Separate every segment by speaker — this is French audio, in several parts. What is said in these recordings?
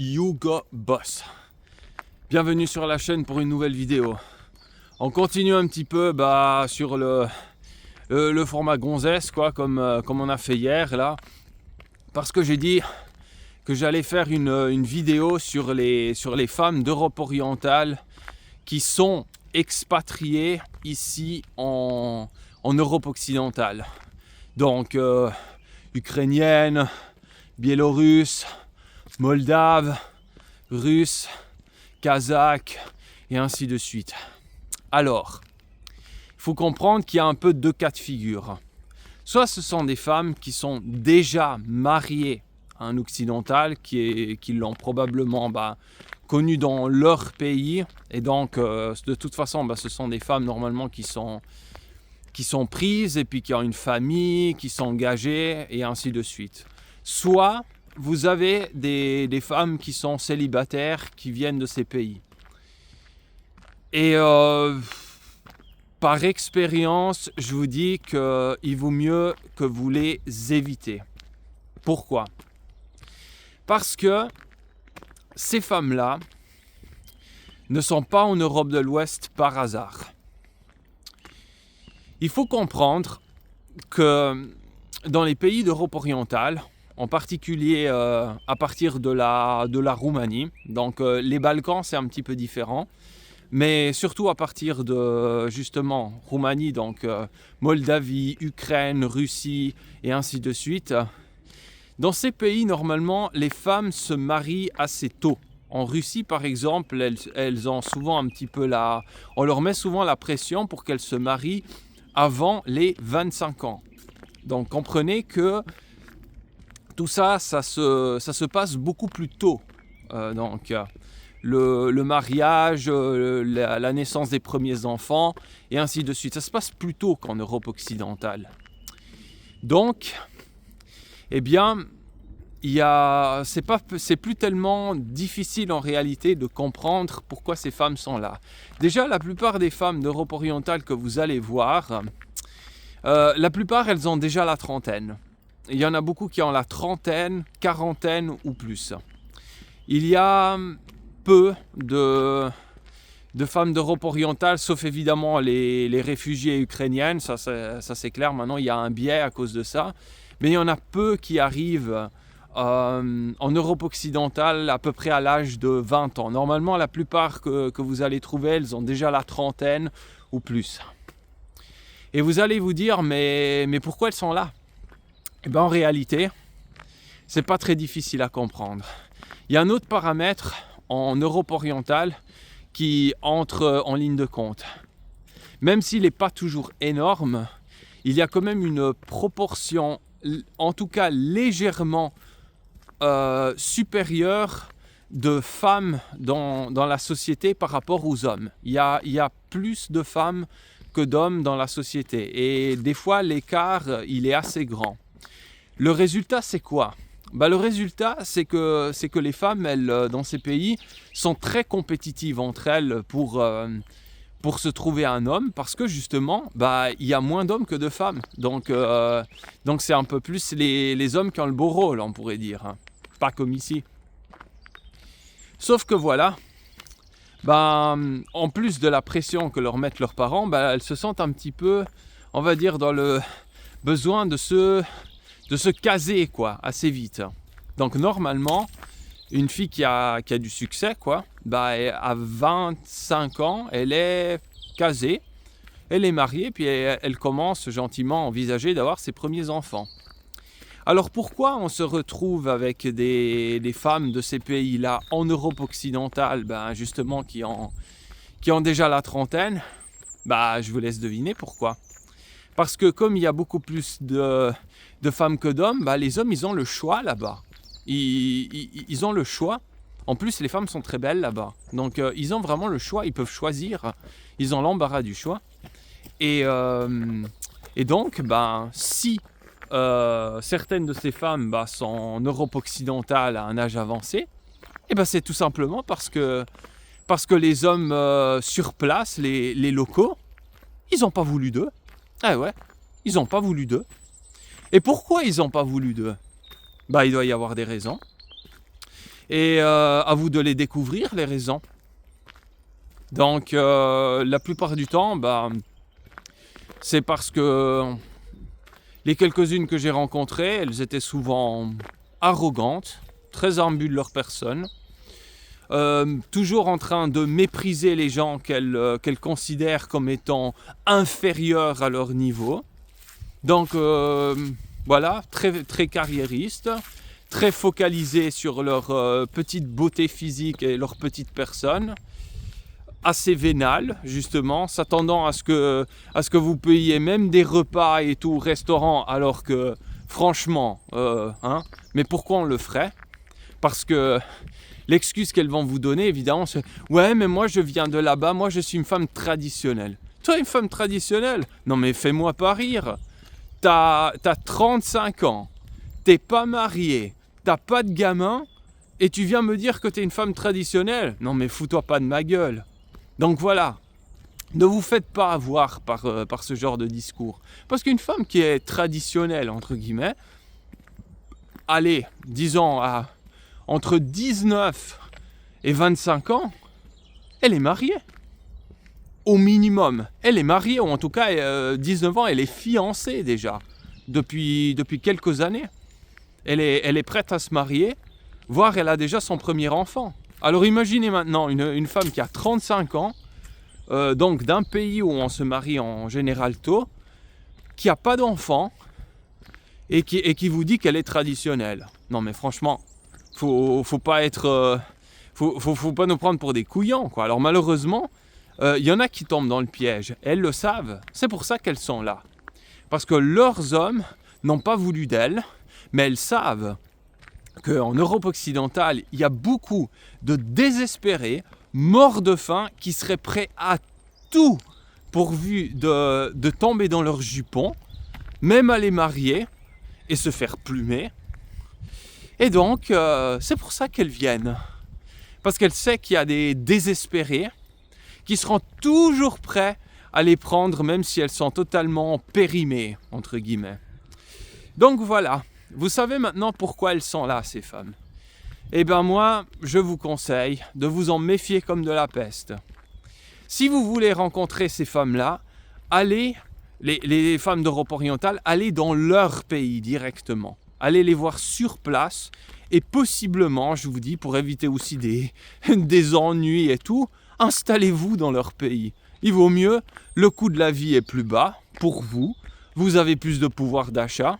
Speaker 1: Hugo Boss. Bienvenue sur la chaîne pour une nouvelle vidéo. On continue un petit peu sur le format gonzesse, comme on a fait hier là. Parce que j'ai dit que j'allais faire une vidéo sur les femmes d'Europe orientale qui sont expatriées ici en Europe occidentale. Donc ukrainiennes, biélorusses, moldaves, russes, kazakhs et ainsi de suite. Alors, il faut comprendre qu'il y a un peu deux cas de figure. Soit ce sont des femmes qui sont déjà mariées à un occidental qui l'ont probablement connu dans leur pays, et donc de toute façon ce sont des femmes normalement qui sont prises et puis qui ont une famille, qui sont engagées et ainsi de suite. Soit vous avez des femmes qui sont célibataires qui viennent de ces pays. Et par expérience, je vous dis qu'il vaut mieux que vous les évitez. Pourquoi ? Parce que ces femmes-là ne sont pas en Europe de l'Ouest par hasard. Il faut comprendre que dans les pays d'Europe orientale, en particulier à partir de la Roumanie, donc les Balkans c'est un petit peu différent, mais surtout à partir de justement Roumanie, donc Moldavie, Ukraine, Russie et ainsi de suite. Dans ces pays, normalement, les femmes se marient assez tôt. En Russie, par exemple, elles ont souvent un petit peu on leur met souvent la pression pour qu'elles se marient avant les 25 ans. Donc comprenez que tout ça se passe beaucoup plus tôt. Le mariage, la naissance des premiers enfants et ainsi de suite. Ça se passe plus tôt qu'en Europe occidentale. Donc, c'est plus tellement difficile en réalité de comprendre pourquoi ces femmes sont là. Déjà, la plupart des femmes d'Europe orientale que vous allez voir, la plupart elles ont déjà la trentaine. Il y en a beaucoup qui ont la trentaine, quarantaine ou plus. Il y a peu de femmes d'Europe orientale, sauf évidemment les réfugiés ukrainiennes, ça c'est clair, maintenant il y a un biais à cause de ça. Mais il y en a peu qui arrivent en Europe occidentale à peu près à l'âge de 20 ans. Normalement, la plupart que vous allez trouver, elles ont déjà la trentaine ou plus. Et vous allez vous dire, mais pourquoi elles sont là ? En réalité, c'est pas très difficile à comprendre. Il y a un autre paramètre en Europe orientale qui entre en ligne de compte. Même s'il n'est pas toujours énorme, il y a quand même une proportion, en tout cas légèrement supérieure de femmes dans la société par rapport aux hommes. Il y a plus de femmes que d'hommes dans la société. Et des fois, l'écart, il est assez grand. Le résultat, c'est quoi ? Le résultat, c'est que les femmes, elles, dans ces pays, sont très compétitives entre elles pour se trouver un homme, parce que justement, il y a moins d'hommes que de femmes. Donc c'est un peu plus les hommes qui ont le beau rôle, on pourrait dire. Pas comme ici. Sauf que voilà, en plus de la pression que leur mettent leurs parents, elles se sentent un petit peu, on va dire, dans le besoin de se caser assez vite. Donc normalement, une fille qui a du succès, à 25 ans, elle est casée, elle est mariée, puis elle commence gentiment à envisager d'avoir ses premiers enfants. Alors pourquoi on se retrouve avec des femmes de ces pays-là en Europe occidentale, justement qui ont déjà la trentaine ? Je vous laisse deviner pourquoi. Parce que comme il y a beaucoup plus de femmes que d'hommes, les hommes ils ont le choix là-bas. Ils ont le choix. En plus, les femmes sont très belles là-bas. Donc, ils ont vraiment le choix. Ils peuvent choisir. Ils ont l'embarras du choix. Et donc, si certaines de ces femmes sont en Europe occidentale à un âge avancé, c'est tout simplement parce que les hommes sur place, les locaux, ils n'ont pas voulu d'eux. Ah ouais, ils n'ont pas voulu d'eux. Et pourquoi ils n'ont pas voulu d'eux ? Il doit y avoir des raisons. Et à vous de les découvrir, les raisons. Donc la plupart du temps, c'est parce que les quelques-unes que j'ai rencontrées, elles étaient souvent arrogantes, très imbues de leur personne, toujours en train de mépriser les gens qu'elles considèrent comme étant inférieurs à leur niveau. Donc voilà, très, très carriéristes, très focalisés sur leur petite beauté physique et leur petite personne, assez vénales justement, s'attendant à ce que vous payiez même des repas et tout au restaurant, alors que franchement, mais pourquoi on le ferait? Parce que l'excuse qu'elles vont vous donner, évidemment, c'est « Ouais, mais moi je viens de là-bas, moi je suis une femme traditionnelle. » Toi, une femme traditionnelle? Non mais fais-moi pas rire. T'as 35 ans, t'es pas marié, t'as pas de gamin, et tu viens me dire que t'es une femme traditionnelle? Non mais fous-toi pas de ma gueule. Donc voilà, ne vous faites pas avoir par ce genre de discours. Parce qu'une femme qui est traditionnelle, entre guillemets, allez, disons entre 19 et 25 ans, elle est mariée. Au minimum, elle est mariée, ou en tout cas, 19 ans, elle est fiancée déjà, depuis quelques années. Elle est prête à se marier, voire elle a déjà son premier enfant. Alors imaginez maintenant une femme qui a 35 ans, donc d'un pays où on se marie en général tôt, qui n'a pas d'enfant et qui vous dit qu'elle est traditionnelle. Non mais franchement, faut pas être, faut pas nous prendre pour des couillons, quoi. Alors malheureusement, y en a qui tombent dans le piège. Elles le savent. C'est pour ça qu'elles sont là. Parce que leurs hommes n'ont pas voulu d'elles, mais elles savent qu'en Europe occidentale, il y a beaucoup de désespérés, morts de faim, qui seraient prêts à tout pourvu de tomber dans leur jupon, même à les marier et se faire plumer. Et donc, c'est pour ça qu'elles viennent. Parce qu'elles savent qu'il y a des désespérés qui seront toujours prêts à les prendre, même si elles sont totalement périmées, entre guillemets. Donc voilà. Vous savez maintenant pourquoi elles sont là, ces femmes. Eh bien moi, je vous conseille de vous en méfier comme de la peste. Si vous voulez rencontrer ces femmes-là, allez, les femmes d'Europe orientale, allez dans leur pays directement. Allez les voir sur place et possiblement, je vous dis, pour éviter aussi des ennuis et tout, installez-vous dans leur pays. Il vaut mieux, le coût de la vie est plus bas pour vous, vous avez plus de pouvoir d'achat.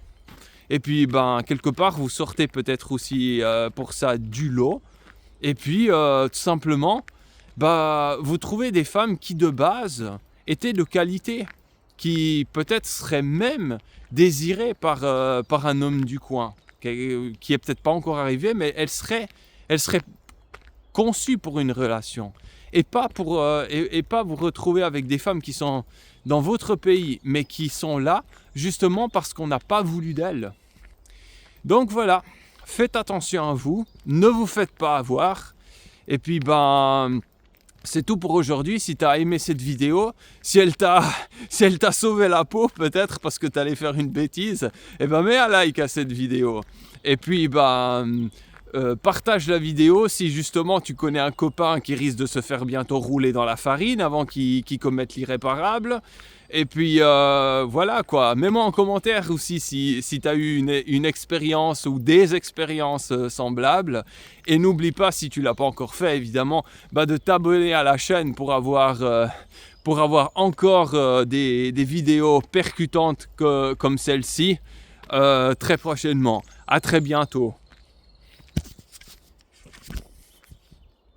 Speaker 1: Et puis, quelque part, vous sortez peut-être aussi pour ça du lot. Et puis, tout simplement, vous trouvez des femmes qui, de base, étaient de qualité, qui peut-être seraient même désirées par un homme du coin, qui est peut-être pas encore arrivé, mais elle serait conçue pour une relation. Et pas vous retrouver avec des femmes qui sont dans votre pays, mais qui sont là justement parce qu'on n'a pas voulu d'elles. Donc voilà, faites attention à vous, ne vous faites pas avoir. Et puis c'est tout pour aujourd'hui. Si tu as aimé cette vidéo, si elle t'a sauvé la peau peut-être parce que tu allais faire une bêtise, mets un like à cette vidéo. Et puis partage la vidéo si justement tu connais un copain qui risque de se faire bientôt rouler dans la farine avant qu'il commette l'irréparable. Et puis voilà quoi, mets-moi en commentaire aussi si tu as eu une expérience ou des expériences semblables. Et n'oublie pas, si tu ne l'as pas encore fait évidemment, de t'abonner à la chaîne pour avoir encore des vidéos percutantes comme celle-ci très prochainement. À très bientôt.